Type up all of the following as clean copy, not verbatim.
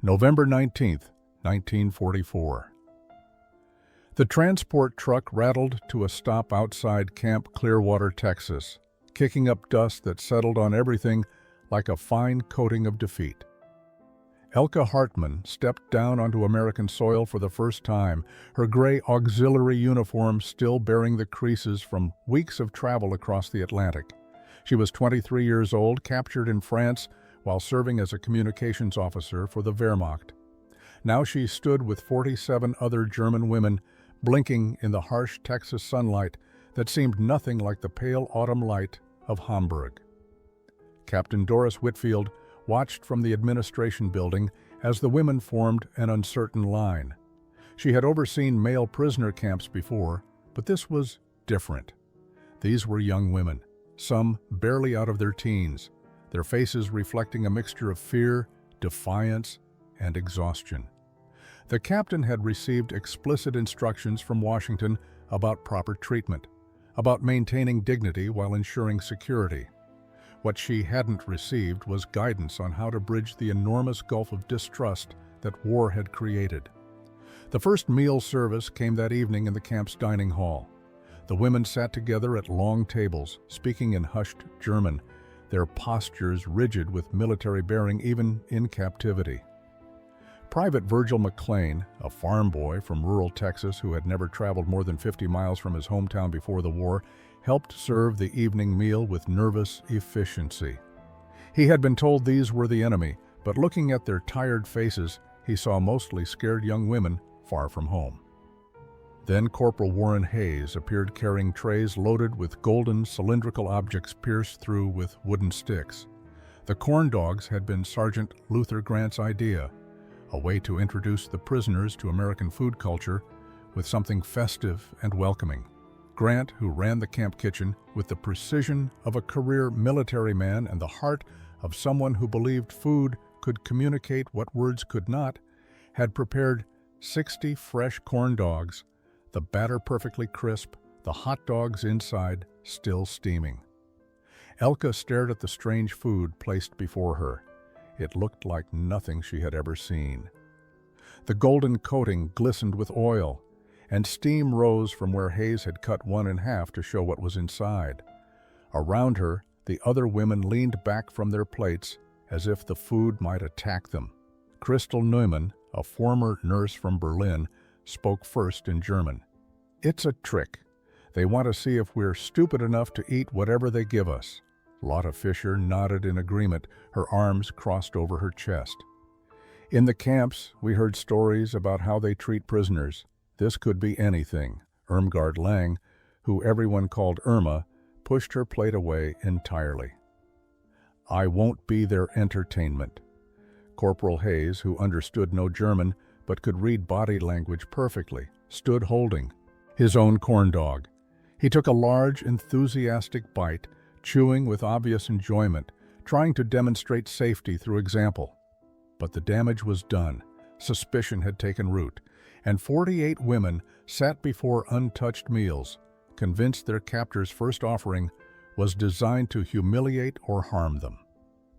November 19th, 1944. The transport truck rattled to a stop outside Camp Clearwater, Texas, kicking up dust that settled on everything like a fine coating of defeat. Elke Hartmann stepped down onto American soil for the first time, her gray auxiliary uniform still bearing the creases from weeks of travel across the Atlantic. She was 23 years old, captured in France while serving as a communications officer for the Wehrmacht. Now she stood with 47 other German women, blinking in the harsh Texas sunlight that seemed nothing like the pale autumn light of Hamburg. Captain Doris Whitfield watched from the administration building as the women formed an uncertain line. She had overseen male prisoner camps before, but this was different. These were young women, some barely out of their teens, their faces reflecting a mixture of fear, defiance, and exhaustion. The captain had received explicit instructions from Washington about proper treatment, about maintaining dignity while ensuring security. What she hadn't received was guidance on how to bridge the enormous gulf of distrust that war had created. The first meal service came that evening in the camp's dining hall. The women sat together at long tables, speaking in hushed German, their postures rigid with military bearing even in captivity. Private Virgil McLean, a farm boy from rural Texas who had never traveled more than 50 miles from his hometown before the war, helped serve the evening meal with nervous efficiency. He had been told these were the enemy, but looking at their tired faces, he saw mostly scared young women far from home. Then Corporal Warren Hayes appeared carrying trays loaded with golden cylindrical objects pierced through with wooden sticks. The corn dogs had been Sergeant Luther Grant's idea, a way to introduce the prisoners to American food culture with something festive and welcoming. Grant, who ran the camp kitchen with the precision of a career military man and the heart of someone who believed food could communicate what words could not, had prepared 60 fresh corn dogs, the batter perfectly crisp, the hot dogs inside still steaming. Elke stared at the strange food placed before her. It looked like nothing she had ever seen. The golden coating glistened with oil, and steam rose from where Hayes had cut one in half to show what was inside. Around her, the other women leaned back from their plates as if the food might attack them. Christel Neumann, a former nurse from Berlin, spoke first in German. "It's a trick. They want to see if we're stupid enough to eat whatever they give us." Lotta Fischer nodded in agreement, her arms crossed over her chest. "In the camps, we heard stories about how they treat prisoners. This could be anything." Irmgard Lang, who everyone called Irma, pushed her plate away entirely. "I won't be their entertainment." Corporal Hayes, who understood no German but could read body language perfectly, stood holding his own corn dog. He took a large, enthusiastic bite, chewing with obvious enjoyment, trying to demonstrate safety through example. But the damage was done. Suspicion had taken root, and 48 women sat before untouched meals, convinced their captor's first offering was designed to humiliate or harm them.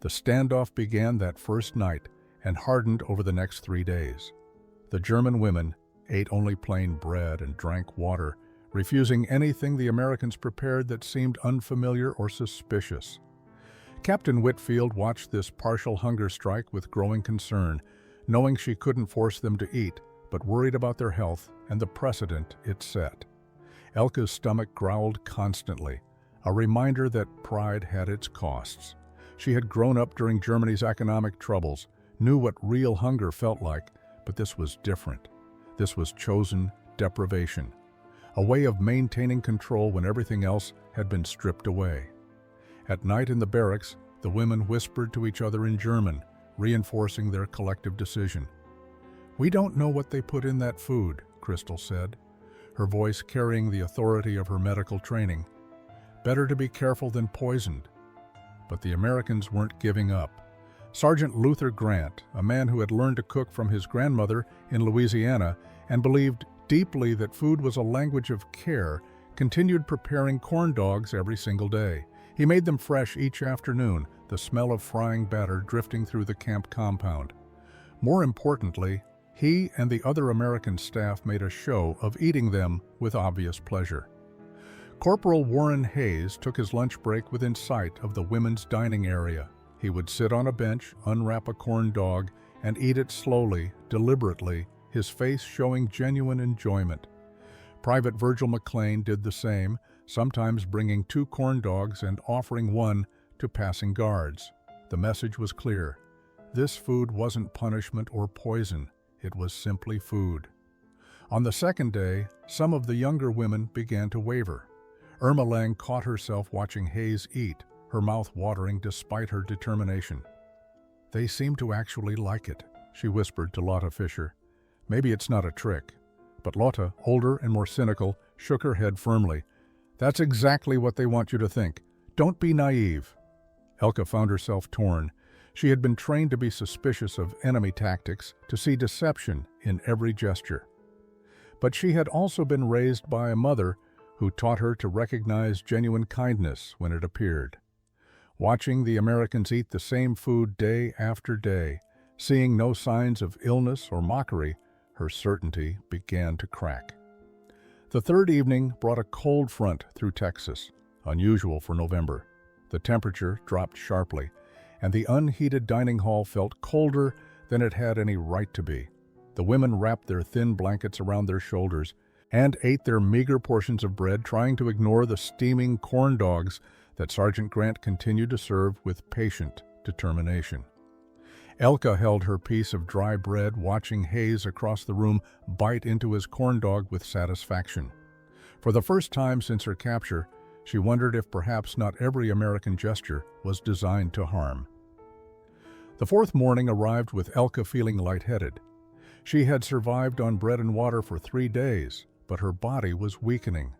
The standoff began that first night and hardened over the next 3 days. The German women ate only plain bread and drank water, refusing anything the Americans prepared that seemed unfamiliar or suspicious. Captain Whitfield watched this partial hunger strike with growing concern, knowing she couldn't force them to eat, but worried about their health and the precedent it set. Elke's stomach growled constantly, a reminder that pride had its costs. She had grown up during Germany's economic troubles, knew what real hunger felt like, but this was different. This was chosen deprivation, a way of maintaining control when everything else had been stripped away. At night in the barracks, the women whispered to each other in German, reinforcing their collective decision. "We don't know what they put in that food," Christel said, her voice carrying the authority of her medical training. "Better to be careful than poisoned." But the Americans weren't giving up. Sergeant Luther Grant, a man who had learned to cook from his grandmother in Louisiana and believed deeply that food was a language of care, continued preparing corn dogs every single day. He made them fresh each afternoon, the smell of frying batter drifting through the camp compound. More importantly, he and the other American staff made a show of eating them with obvious pleasure. Corporal Warren Hayes took his lunch break within sight of the women's dining area. He would sit on a bench, unwrap a corn dog, and eat it slowly, deliberately, his face showing genuine enjoyment. Private Virgil McLean did the same, sometimes bringing 2 corn dogs and offering one to passing guards. The message was clear. This food wasn't punishment or poison. It was simply food. On the second day, some of the younger women began to waver. Irma Lang caught herself watching Hayes eat, her mouth watering despite her determination. "They seem to actually like it," she whispered to Lotta Fisher. "Maybe it's not a trick." But Lotta, older and more cynical, shook her head firmly. "That's exactly what they want you to think. Don't be naive." Elke found herself torn. She had been trained to be suspicious of enemy tactics, to see deception in every gesture. But she had also been raised by a mother who taught her to recognize genuine kindness when it appeared. Watching the Americans eat the same food day after day, seeing no signs of illness or mockery, her certainty began to crack. The third evening brought a cold front through Texas, unusual for November. The temperature dropped sharply, and the unheated dining hall felt colder than it had any right to be. The women wrapped their thin blankets around their shoulders and ate their meager portions of bread, trying to ignore the steaming corn dogs that Sergeant Grant continued to serve with patient determination. Elke held her piece of dry bread, watching Hayes across the room bite into his corn dog with satisfaction. For the first time since her capture, she wondered if perhaps not every American gesture was designed to harm. The fourth morning arrived with Elke feeling lightheaded. She had survived on bread and water for 3 days, but her body was weakening.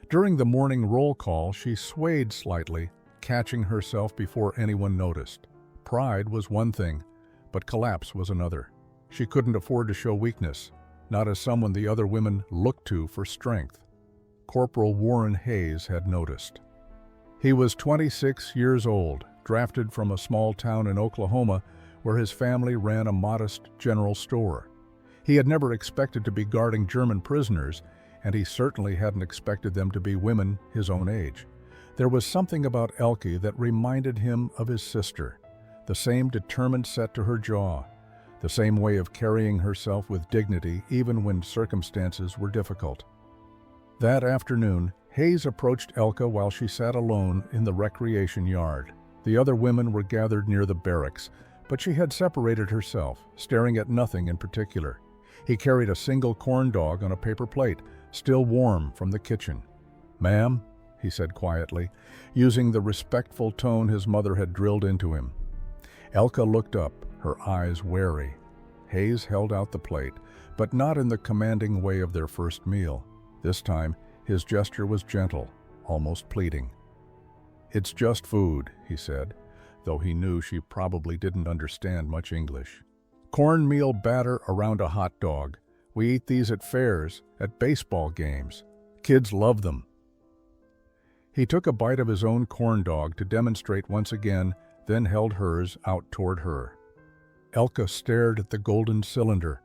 During the morning roll call, she swayed slightly, catching herself before anyone noticed. Pride was one thing, but collapse was another. She couldn't afford to show weakness, not as someone the other women looked to for strength. Corporal Warren Hayes had noticed. He was 26 years old, drafted from a small town in Oklahoma where his family ran a modest general store. He had never expected to be guarding German prisoners, and he certainly hadn't expected them to be women his own age. There was something about Elke that reminded him of his sister, the same determined set to her jaw, the same way of carrying herself with dignity even when circumstances were difficult. That afternoon, Hayes approached Elke while she sat alone in the recreation yard. The other women were gathered near the barracks, but she had separated herself, staring at nothing in particular. He carried a single corn dog on a paper plate, still warm from the kitchen. "Ma'am," he said quietly, using the respectful tone his mother had drilled into him. Elke looked up, her eyes wary. Hayes held out the plate, but not in the commanding way of their first meal. This time, his gesture was gentle, almost pleading. "It's just food," he said, though he knew she probably didn't understand much English. "Cornmeal batter around a hot dog. We eat these at fairs, at baseball games. Kids love them." He took a bite of his own corn dog to demonstrate once again, then held hers out toward her. Elke stared at the golden cylinder.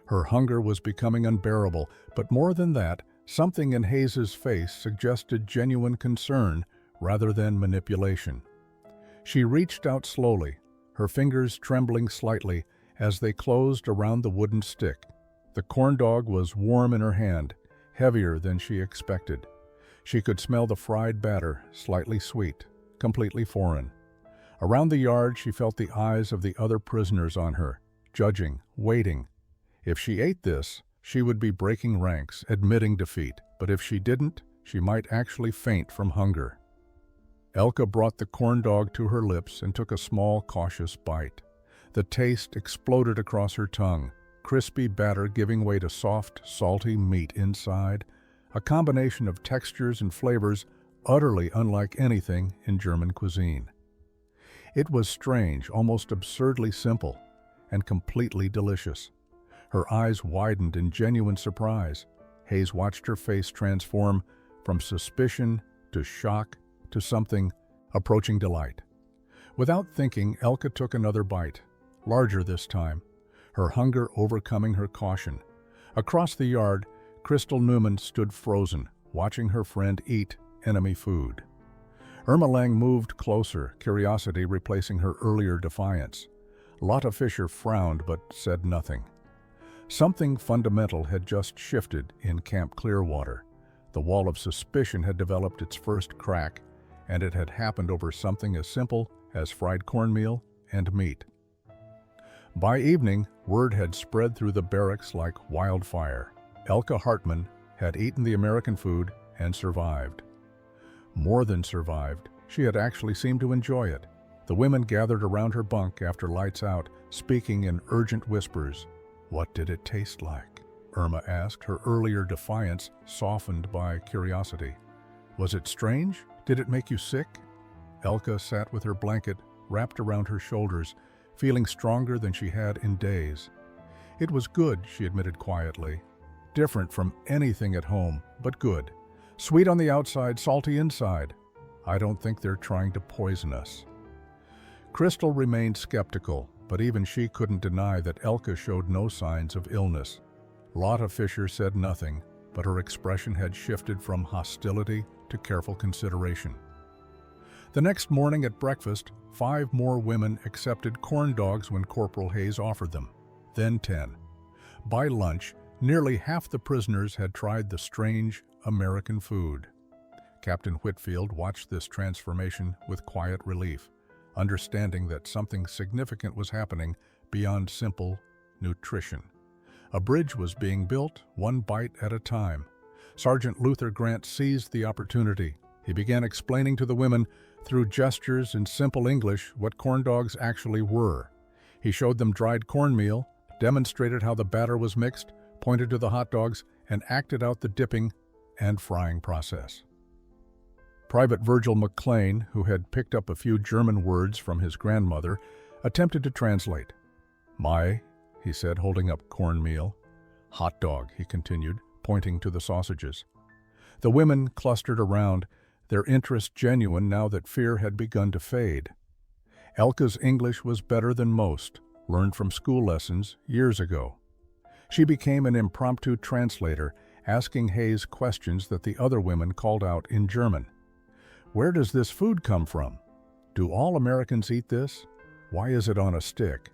Her hunger was becoming unbearable, but more than that, something in Hayes's face suggested genuine concern rather than manipulation. She reached out slowly, her fingers trembling slightly as they closed around the wooden stick. The corn dog was warm in her hand, heavier than she expected. She could smell the fried batter, slightly sweet, completely foreign. Around the yard, she felt the eyes of the other prisoners on her, judging, waiting. If she ate this, she would be breaking ranks, admitting defeat. But if she didn't, she might actually faint from hunger. Elke brought the corn dog to her lips and took a small, cautious bite. The taste exploded across her tongue, crispy batter giving way to soft, salty meat inside, a combination of textures and flavors utterly unlike anything in German cuisine. It was strange, almost absurdly simple, and completely delicious. Her eyes widened in genuine surprise. Hayes watched her face transform from suspicion to shock to something approaching delight. Without thinking, Elke took another bite, larger this time. her hunger overcoming her caution. Across the yard, Crystal Newman stood frozen, watching her friend eat enemy food. Irma Lang moved closer, curiosity replacing her earlier defiance. Lotta Fisher frowned but said nothing. Something fundamental had just shifted in Camp Clearwater. The wall of suspicion had developed its first crack, and it had happened over something as simple as fried cornmeal and meat. By evening, word had spread through the barracks like wildfire. Elke Hartmann had eaten the American food and survived. More than survived, she had actually seemed to enjoy it. The women gathered around her bunk after lights out, speaking in urgent whispers. "What did it taste like?" Irma asked, her earlier defiance softened by curiosity. "Was it strange? Did it make you sick?" Elke sat with her blanket wrapped around her shoulders, feeling stronger than she had in days. "It was good," she admitted quietly. "Different from anything at home, but good. Sweet on the outside, salty inside. I don't think they're trying to poison us." Crystal remained skeptical, but even she couldn't deny that Elke showed no signs of illness. Lotta Fisher said nothing, but her expression had shifted from hostility to careful consideration. The next morning at breakfast, 5 more women accepted corn dogs when Corporal Hayes offered them, then 10. By lunch, nearly half the prisoners had tried the strange American food. Captain Whitfield watched this transformation with quiet relief, understanding that something significant was happening beyond simple nutrition. A bridge was being built, one bite at a time. Sergeant Luther Grant seized the opportunity. He began explaining to the women, through gestures in simple English, what corn dogs actually were. He showed them dried cornmeal, demonstrated how the batter was mixed, pointed to the hot dogs, and acted out the dipping and frying process. Private Virgil McLean, who had picked up a few German words from his grandmother, attempted to translate. "My," he said, holding up cornmeal. "Hot dog," he continued, pointing to the sausages. The women clustered around, their interest genuine now that fear had begun to fade. Elke's English was better than most, learned from school lessons years ago. She became an impromptu translator, asking Hayes questions that the other women called out in German. "Where does this food come from? Do all Americans eat this? Why is it on a stick?"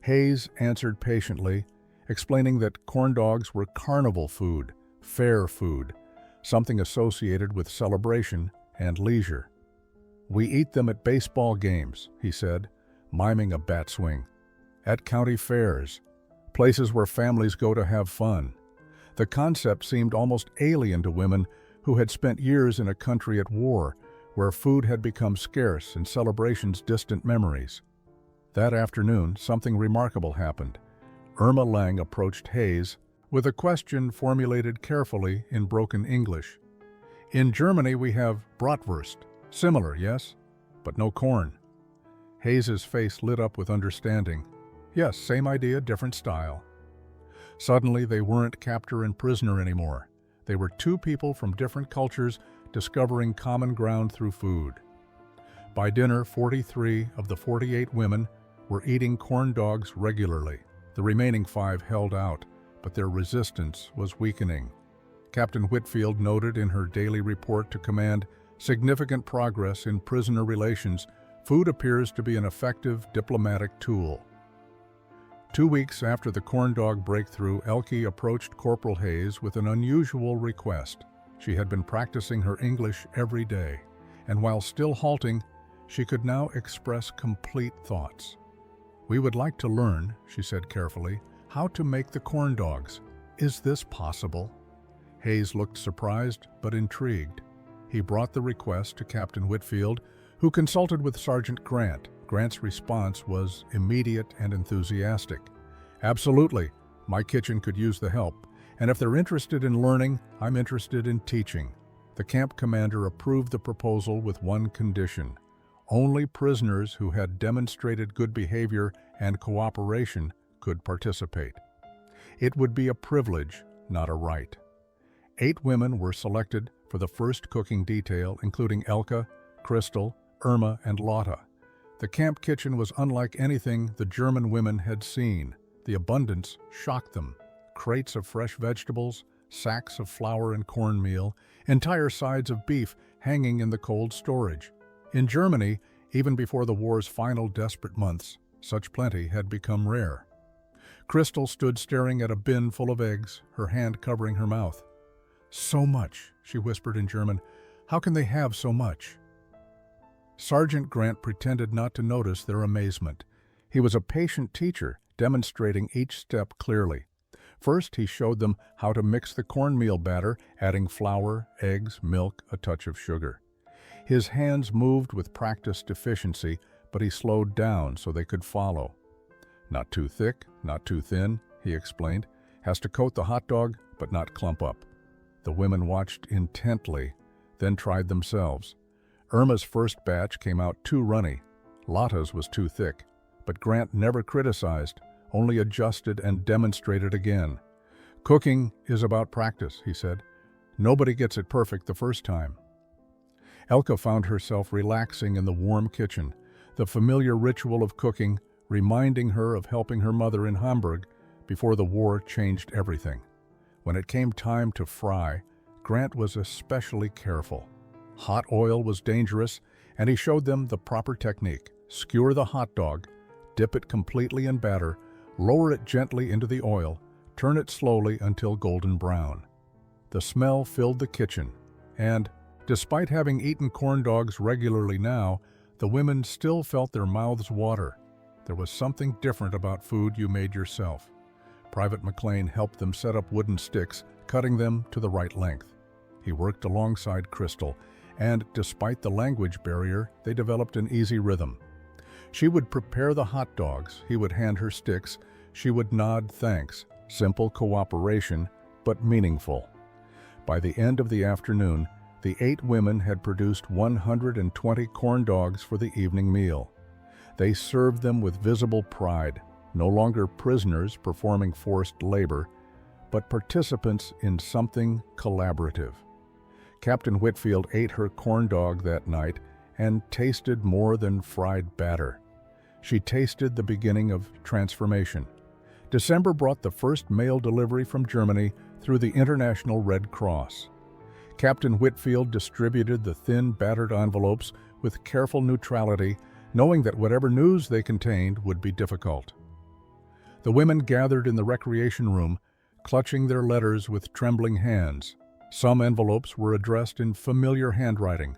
Hayes answered patiently, explaining that corn dogs were carnival food, fair food, something associated with celebration and leisure. "We eat them at baseball games," he said, miming a bat swing. "At county fairs, places where families go to have fun." The concept seemed almost alien to women who had spent years in a country at war, where food had become scarce and celebrations distant memories. That afternoon, something remarkable happened. Irma Lang approached Hayes with a question formulated carefully in broken English. "In Germany we have bratwurst. Similar, yes? But no corn." Hayes's face lit up with understanding. "Yes, same idea, different style." Suddenly they weren't captor and prisoner anymore. They were 2 people from different cultures discovering common ground through food. By dinner, 43 of the 48 women were eating corn dogs regularly. The remaining 5 held out, but their resistance was weakening. Captain Whitfield noted in her daily report to command significant progress in prisoner relations. Food appears to be an effective diplomatic tool. 2 weeks after the corn dog breakthrough, Elke approached Corporal Hayes with an unusual request. She had been practicing her English every day, and while still halting, she could now express complete thoughts. "We would like to learn," she said carefully, "how to make the corn dogs. Is this possible?" Hayes looked surprised but intrigued. He brought the request to Captain Whitfield, who consulted with Sergeant Grant. Grant's response was immediate and enthusiastic. "Absolutely, my kitchen could use the help, and if they're interested in learning, I'm interested in teaching." The camp commander approved the proposal with one condition. Only prisoners who had demonstrated good behavior and cooperation could participate. It would be a privilege, not a right. 8 women were selected for the first cooking detail, including Elke, Crystal, Irma, and Lotta. The camp kitchen was unlike anything the German women had seen. The abundance shocked them. Crates of fresh vegetables, sacks of flour and cornmeal, entire sides of beef hanging in the cold storage. In Germany, even before the war's final desperate months, such plenty had become rare. Crystal stood staring at a bin full of eggs, her hand covering her mouth. "So much," she whispered in German. "How can they have so much?" Sergeant Grant pretended not to notice their amazement. He was a patient teacher, demonstrating each step clearly. First, he showed them how to mix the cornmeal batter, adding flour, eggs, milk, a touch of sugar. His hands moved with practiced efficiency, but he slowed down so they could follow. "Not too thick, not too thin," he explained. "Has to coat the hot dog, but not clump up." The women watched intently, then tried themselves. Irma's first batch came out too runny. Lotta's was too thick, but Grant never criticized, only adjusted and demonstrated again. "Cooking is about practice," he said. "Nobody gets it perfect the first time." Elke found herself relaxing in the warm kitchen, the familiar ritual of cooking reminding her of helping her mother in Hamburg before the war changed everything. When it came time to fry, Grant was especially careful. Hot oil was dangerous, and he showed them the proper technique. Skewer the hot dog, dip it completely in batter, lower it gently into the oil, turn it slowly until golden brown. The smell filled the kitchen, and, despite having eaten corn dogs regularly now, the women still felt their mouths water. There was something different about food you made yourself. Private McLean helped them set up wooden sticks, cutting them to the right length. He worked alongside Crystal, and despite the language barrier, they developed an easy rhythm. She would prepare the hot dogs, he would hand her sticks, she would nod thanks. Simple cooperation, but meaningful. By the end of the afternoon, the 8 women had produced 120 corn dogs for the evening meal. They served them with visible pride, no longer prisoners performing forced labor, but participants in something collaborative. Captain Whitfield ate her corn dog that night and tasted more than fried batter. She tasted the beginning of transformation. December brought the first mail delivery from Germany through the International Red Cross. Captain Whitfield distributed the thin, battered envelopes with careful neutrality, knowing that whatever news they contained would be difficult. The women gathered in the recreation room, clutching their letters with trembling hands. Some envelopes were addressed in familiar handwriting.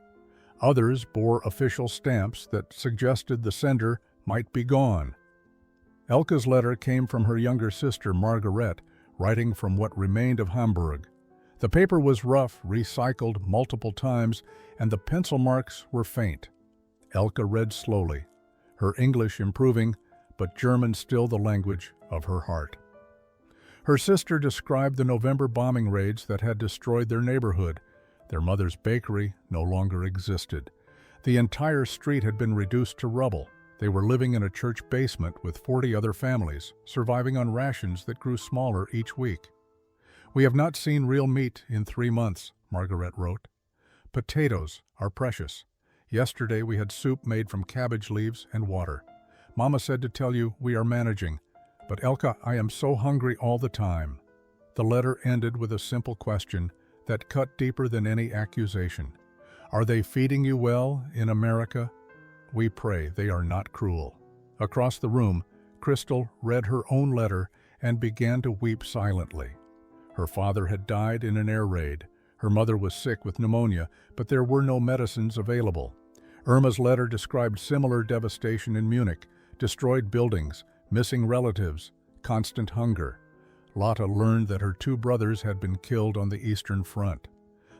Others bore official stamps that suggested the sender might be gone. Elke's letter came from her younger sister, Margaret, writing from what remained of Hamburg. The paper was rough, recycled multiple times, and the pencil marks were faint. Elke read slowly, her English improving, but German still the language of her heart. Her sister described the November bombing raids that had destroyed their neighborhood. Their mother's bakery no longer existed. The entire street had been reduced to rubble. They were living in a church basement with 40 other families, surviving on rations that grew smaller each week. "We have not seen real meat in 3 months," Margaret wrote. "Potatoes are precious. Yesterday we had soup made from cabbage leaves and water. Mama said to tell you we are managing, but Elke, I am so hungry all the time." The letter ended with a simple question that cut deeper than any accusation. "Are they feeding you well in America? We pray they are not cruel." Across the room, Crystal read her own letter and began to weep silently. Her father had died in an air raid. Her mother was sick with pneumonia, but there were no medicines available. Irma's letter described similar devastation in Munich, destroyed buildings, missing relatives, constant hunger. Lotta learned that her 2 brothers had been killed on the Eastern Front.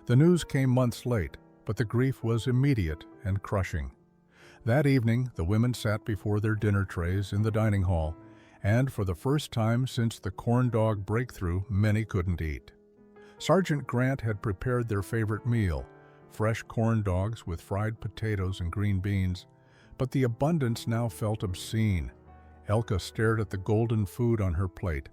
The news came months late, but the grief was immediate and crushing. That evening, the women sat before their dinner trays in the dining hall, and for the first time since the corn dog breakthrough, many couldn't eat. Sergeant Grant had prepared their favorite meal, fresh corn dogs with fried potatoes and green beans, but the abundance now felt obscene. Elke stared at the golden food on her plate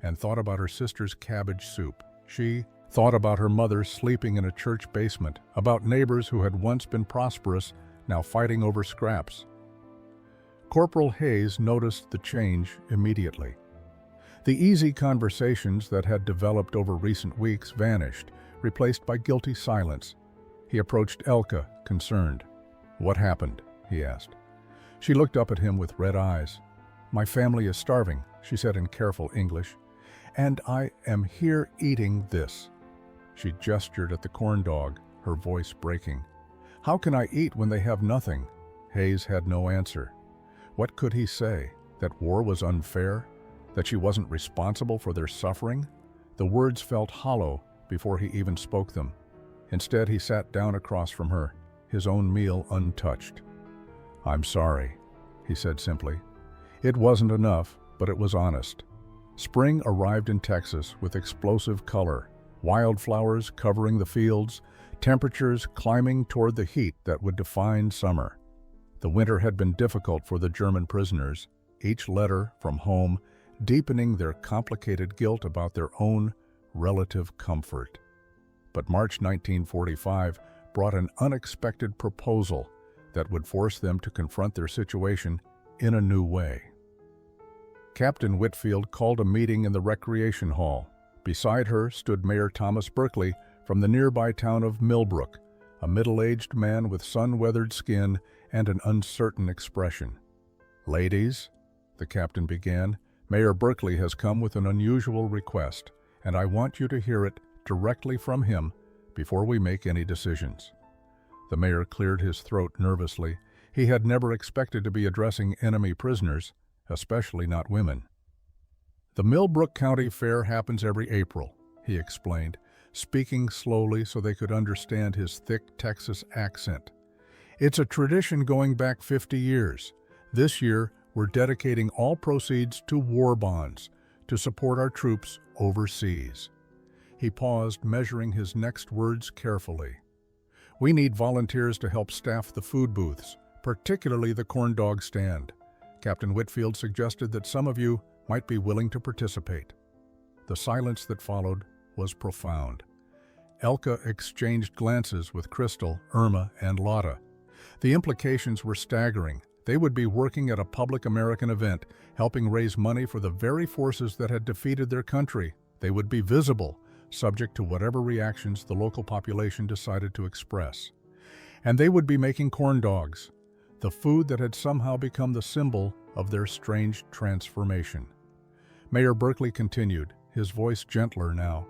and thought about her sister's cabbage soup. She thought about her mother sleeping in a church basement, about neighbors who had once been prosperous, now fighting over scraps. Corporal Hayes noticed the change immediately. The easy conversations that had developed over recent weeks vanished, replaced by guilty silence. He approached Elke, concerned. "What happened?" he asked. She looked up at him with red eyes. "My family is starving," she said in careful English, "and I am here eating this." She gestured at the corn dog, her voice breaking. "How can I eat when they have nothing?" Hayes had no answer. What could he say? That war was unfair? That she wasn't responsible for their suffering? The words felt hollow before he even spoke them. Instead, he sat down across from her, his own meal untouched. "I'm sorry," he said simply. It wasn't enough, but it was honest. Spring arrived in Texas with explosive color, wildflowers covering the fields, temperatures climbing toward the heat that would define summer. The winter had been difficult for the German prisoners, each letter from home deepening their complicated guilt about their own relative comfort. But March 1945 brought an unexpected proposal that would force them to confront their situation in a new way. Captain Whitfield called a meeting in the recreation hall. Beside her stood Mayor Thomas Berkeley from the nearby town of Millbrook, a middle-aged man with sun-weathered skin and an uncertain expression. "Ladies," the captain began, "Mayor Berkeley has come with an unusual request, and I want you to hear it directly from him before we make any decisions." The mayor cleared his throat nervously. He had never expected to be addressing enemy prisoners, especially not women. "The Millbrook County Fair happens every April," he explained, speaking slowly so they could understand his thick Texas accent. "It's a tradition going back 50 years. This year, we're dedicating all proceeds to war bonds to support our troops overseas." He paused, measuring his next words carefully. "We need volunteers to help staff the food booths, particularly the corn dog stand. Captain Whitfield suggested that some of you might be willing to participate." The silence that followed was profound. Elke exchanged glances with Crystal, Irma, and Lotta. The implications were staggering. They would be working at a public American event, helping raise money for the very forces that had defeated their country. They would be visible, subject to whatever reactions the local population decided to express. And they would be making corn dogs, the food that had somehow become the symbol of their strange transformation. Mayor Berkeley continued, his voice gentler now.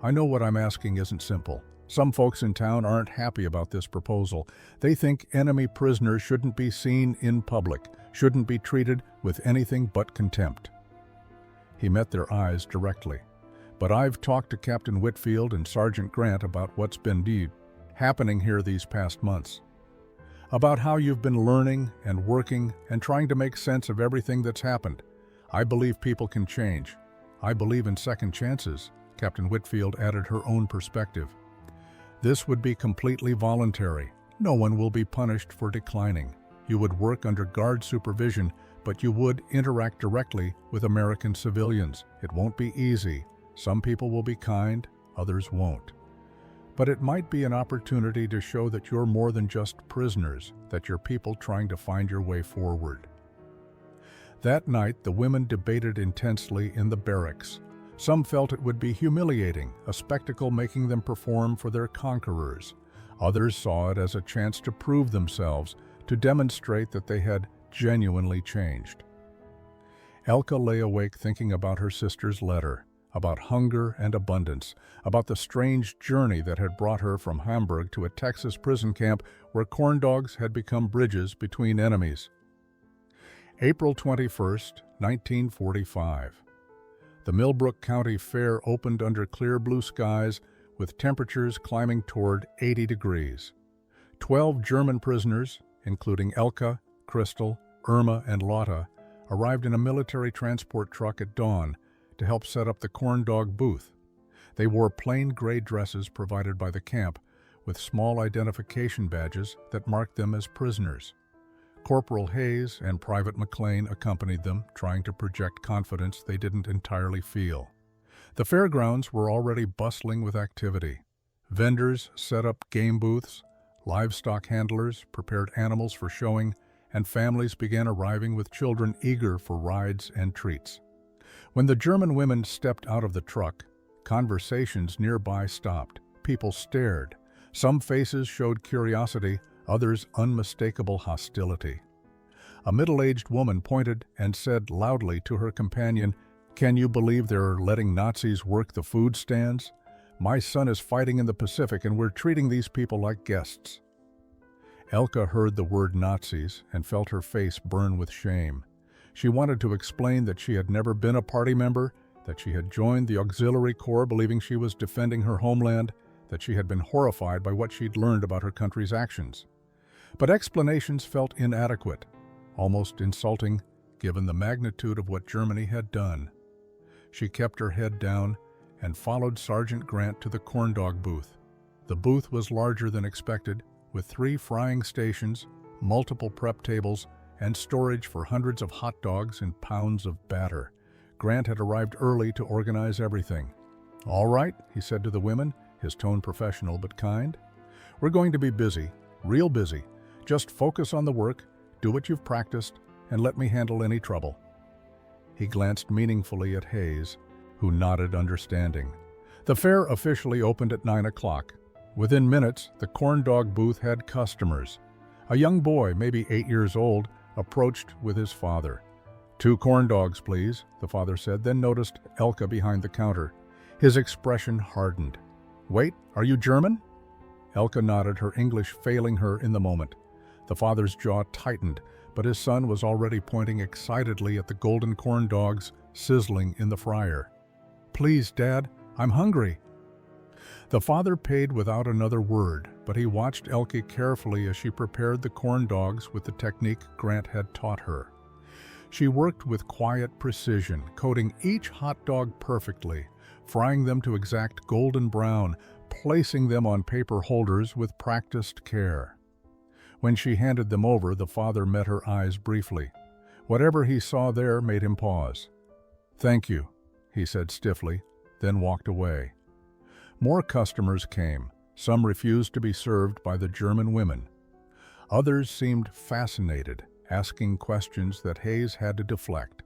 "I know what I'm asking isn't simple. Some folks in town aren't happy about this proposal. They think enemy prisoners shouldn't be seen in public, shouldn't be treated with anything but contempt." He met their eyes directly. "But I've talked to Captain Whitfield and Sergeant Grant about what's been happening here these past months. About how you've been learning and working and trying to make sense of everything that's happened. I believe people can change. I believe in second chances." Captain Whitfield added her own perspective. "This would be completely voluntary. No one will be punished for declining. You would work under guard supervision, but you would interact directly with American civilians. It won't be easy. Some people will be kind, others won't. But it might be an opportunity to show that you're more than just prisoners, that you're people trying to find your way forward." That night, the women debated intensely in the barracks. Some felt it would be humiliating, a spectacle making them perform for their conquerors. Others saw it as a chance to prove themselves, to demonstrate that they had genuinely changed. Elke lay awake thinking about her sister's letter, about hunger and abundance, about the strange journey that had brought her from Hamburg to a Texas prison camp where corn dogs had become bridges between enemies. April 21st, 1945. The Millbrook County Fair opened under clear blue skies with temperatures climbing toward 80 degrees. 12 German prisoners, including Elke, Crystal, Irma, and Lotta, arrived in a military transport truck at dawn to help set up the corn dog booth. They wore plain gray dresses provided by the camp with small identification badges that marked them as prisoners. Corporal Hayes and Private McLean accompanied them, trying to project confidence they didn't entirely feel. The fairgrounds were already bustling with activity. Vendors set up game booths, livestock handlers prepared animals for showing, and families began arriving with children eager for rides and treats. When the German women stepped out of the truck, conversations nearby stopped. People stared. Some faces showed curiosity, others unmistakable hostility. A middle-aged woman pointed and said loudly to her companion, "Can you believe they're letting Nazis work the food stands? My son is fighting in the Pacific and we're treating these people like guests." Elke heard the word Nazis and felt her face burn with shame. She wanted to explain that she had never been a party member, that she had joined the auxiliary corps believing she was defending her homeland, that she had been horrified by what she'd learned about her country's actions. But explanations felt inadequate, almost insulting, given the magnitude of what Germany had done. She kept her head down and followed Sergeant Grant to the corn dog booth. The booth was larger than expected, with 3 frying stations, multiple prep tables, and storage for hundreds of hot dogs and pounds of batter. Grant had arrived early to organize everything. "All right," he said to the women, his tone professional but kind. "We're going to be busy, real busy. Just focus on the work, do what you've practiced, and let me handle any trouble." He glanced meaningfully at Hayes, who nodded understanding. The fair officially opened at 9 o'clock. Within minutes, the corn dog booth had customers. A young boy, maybe 8 years old, approached with his father. "2 corn dogs, please," the father said, then noticed Elke behind the counter. His expression hardened. "Wait, are you German?" Elke nodded, her English failing her in the moment. The father's jaw tightened, but his son was already pointing excitedly at the golden corn dogs sizzling in the fryer. "Please, Dad, I'm hungry." The father paid without another word, but he watched Elke carefully as she prepared the corn dogs with the technique Grant had taught her. She worked with quiet precision, coating each hot dog perfectly, frying them to exact golden brown, placing them on paper holders with practiced care. When she handed them over, the father met her eyes briefly. Whatever he saw there made him pause. "Thank you," he said stiffly, then walked away. More customers came. Some refused to be served by the German women. Others seemed fascinated, asking questions that Hayes had to deflect.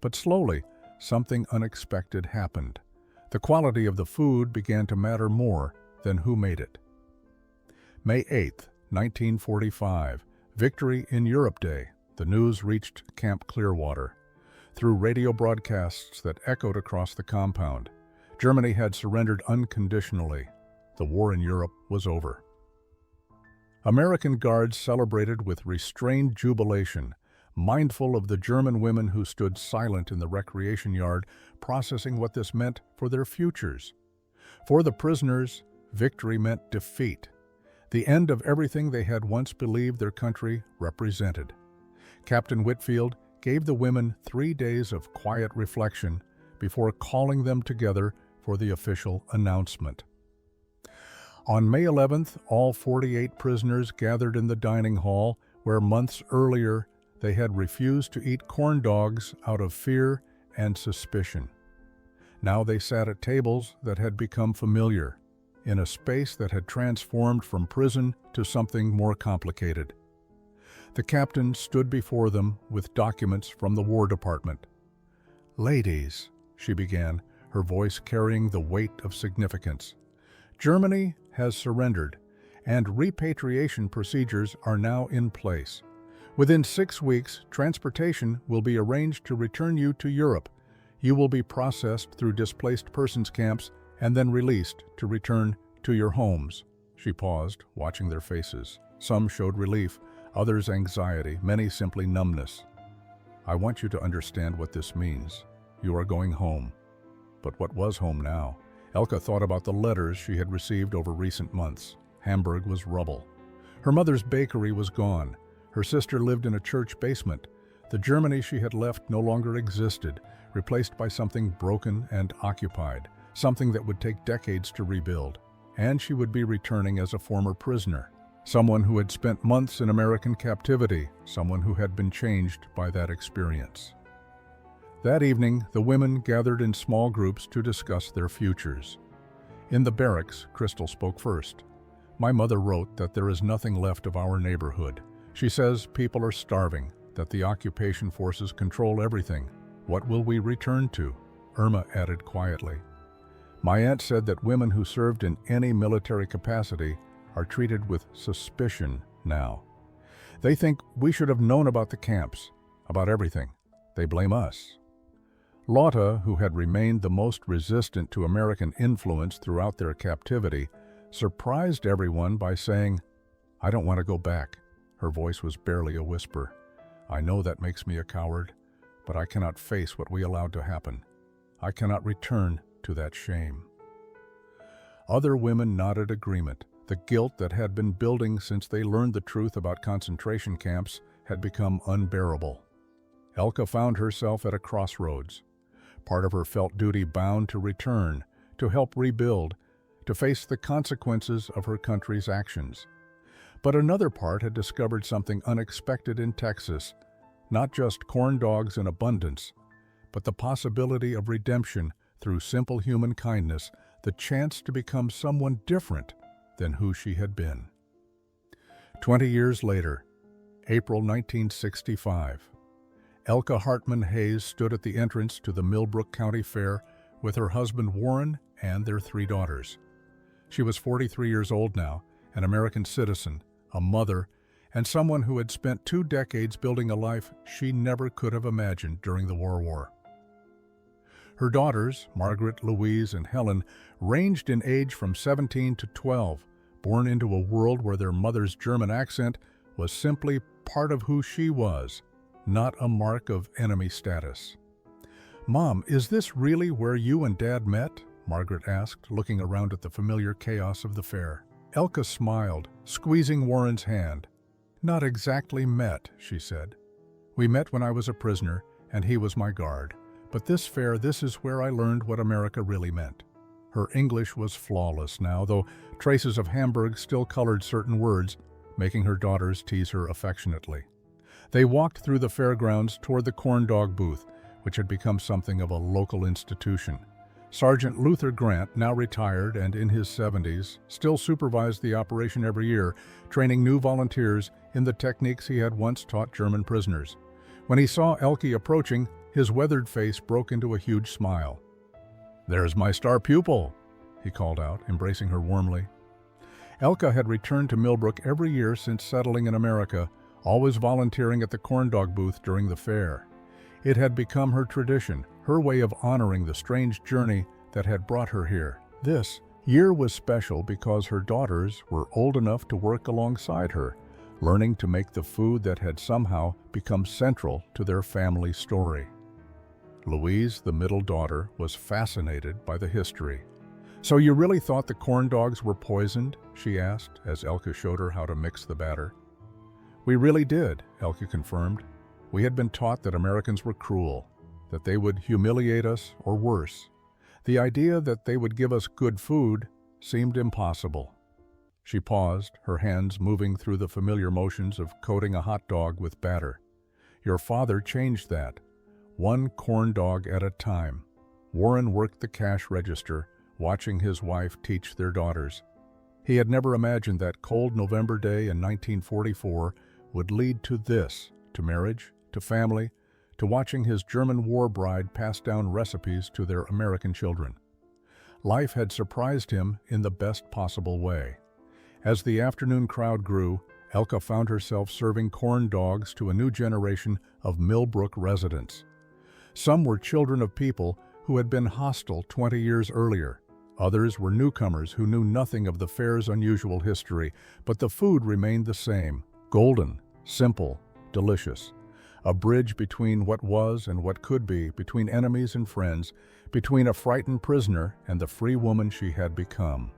But slowly, something unexpected happened. The quality of the food began to matter more than who made it. May 8, 1945, Victory in Europe Day. The news reached Camp Clearwater. Through radio broadcasts that echoed across the compound, Germany had surrendered unconditionally. The war in Europe was over. American guards celebrated with restrained jubilation, mindful of the German women who stood silent in the recreation yard, processing what this meant for their futures. For the prisoners, victory meant defeat, the end of everything they had once believed their country represented. Captain Whitfield gave the women 3 days of quiet reflection before calling them together for the official announcement. On May 11th, all 48 prisoners gathered in the dining hall where months earlier they had refused to eat corn dogs out of fear and suspicion. Now they sat at tables that had become familiar, in a space that had transformed from prison to something more complicated. The captain stood before them with documents from the War Department. "Ladies," she began, her voice carrying the weight of significance, "Germany has surrendered, and repatriation procedures are now in place. Within 6 weeks, transportation will be arranged to return you to Europe. You will be processed through displaced persons camps and then released to return to your homes." She paused, watching their faces. Some showed relief, others anxiety, many simply numbness. "I want you to understand what this means. You are going home." But what was home now? Elke thought about the letters she had received over recent months. Hamburg was rubble. Her mother's bakery was gone. Her sister lived in a church basement. The Germany she had left no longer existed, replaced by something broken and occupied, something that would take decades to rebuild. And she would be returning as a former prisoner, someone who had spent months in American captivity, someone who had been changed by that experience. That evening, the women gathered in small groups to discuss their futures. In the barracks, Crystal spoke first. "My mother wrote that there is nothing left of our neighborhood. She says people are starving, that the occupation forces control everything. What will we return to?" Irma added quietly. My aunt said that women who served in any military capacity are treated with suspicion now. They think we should have known about the camps, about everything. They blame us. Lotta, who had remained the most resistant to American influence throughout their captivity, surprised everyone by saying, "I don't want to go back." Her voice was barely a whisper. "I know that makes me a coward, but I cannot face what we allowed to happen. I cannot return to that shame." Other women nodded agreement. The guilt that had been building since they learned the truth about concentration camps had become unbearable. Elke found herself at a crossroads. Part of her felt duty bound to return, to help rebuild, to face the consequences of her country's actions. But another part had discovered something unexpected in Texas, not just corn dogs in abundance, but the possibility of redemption through simple human kindness, the chance to become someone different than who she had been. 20 years later, April 1965, Elke Hartmann Hayes stood at the entrance to the Millbrook County Fair with her husband Warren and their 3 daughters. She was 43 years old now, an American citizen, a mother, and someone who had spent 2 decades building a life she never could have imagined during the World War. Her daughters, Margaret, Louise, and Helen, ranged in age from 17 to 12, born into a world where their mother's German accent was simply part of who she was, not a mark of enemy status. "Mom, is this really where you and Dad met?" Margaret asked, looking around at the familiar chaos of the fair. Elke smiled, squeezing Warren's hand. "Not exactly met," she said. "We met when I was a prisoner, and he was my guard. But this fair, this is where I learned what America really meant." Her English was flawless now, though traces of Hamburg still colored certain words, making her daughters tease her affectionately. They walked through the fairgrounds toward the corn dog booth, which had become something of a local institution. Sergeant Luther Grant, now retired and in his 70s, still supervised the operation every year, training new volunteers in the techniques he had once taught German prisoners. When he saw Elke approaching, his weathered face broke into a huge smile. "There's my star pupil," he called out, embracing her warmly. Elke had returned to Millbrook every year since settling in America, always volunteering at the corn dog booth during the fair. It had become her tradition, her way of honoring the strange journey that had brought her here. This year was special because her daughters were old enough to work alongside her, learning to make the food that had somehow become central to their family story. Louise, the middle daughter, was fascinated by the history. "So you really thought the corn dogs were poisoned?" she asked, as Elke showed her how to mix the batter. "We really did," Elke confirmed. "We had been taught that Americans were cruel, that they would humiliate us or worse. The idea that they would give us good food seemed impossible." She paused, her hands moving through the familiar motions of coating a hot dog with batter. "Your father changed that, one corn dog at a time." Warren worked the cash register, watching his wife teach their daughters. He had never imagined that cold November day in 1944 would lead to this, to marriage, to family, to watching his German war bride pass down recipes to their American children. Life had surprised him in the best possible way. As the afternoon crowd grew, Elke found herself serving corn dogs to a new generation of Millbrook residents. Some were children of people who had been hostile 20 years earlier. Others were newcomers who knew nothing of the fair's unusual history, but the food remained the same: golden, simple, delicious. A bridge between what was and what could be, between enemies and friends, between a frightened prisoner and the free woman she had become.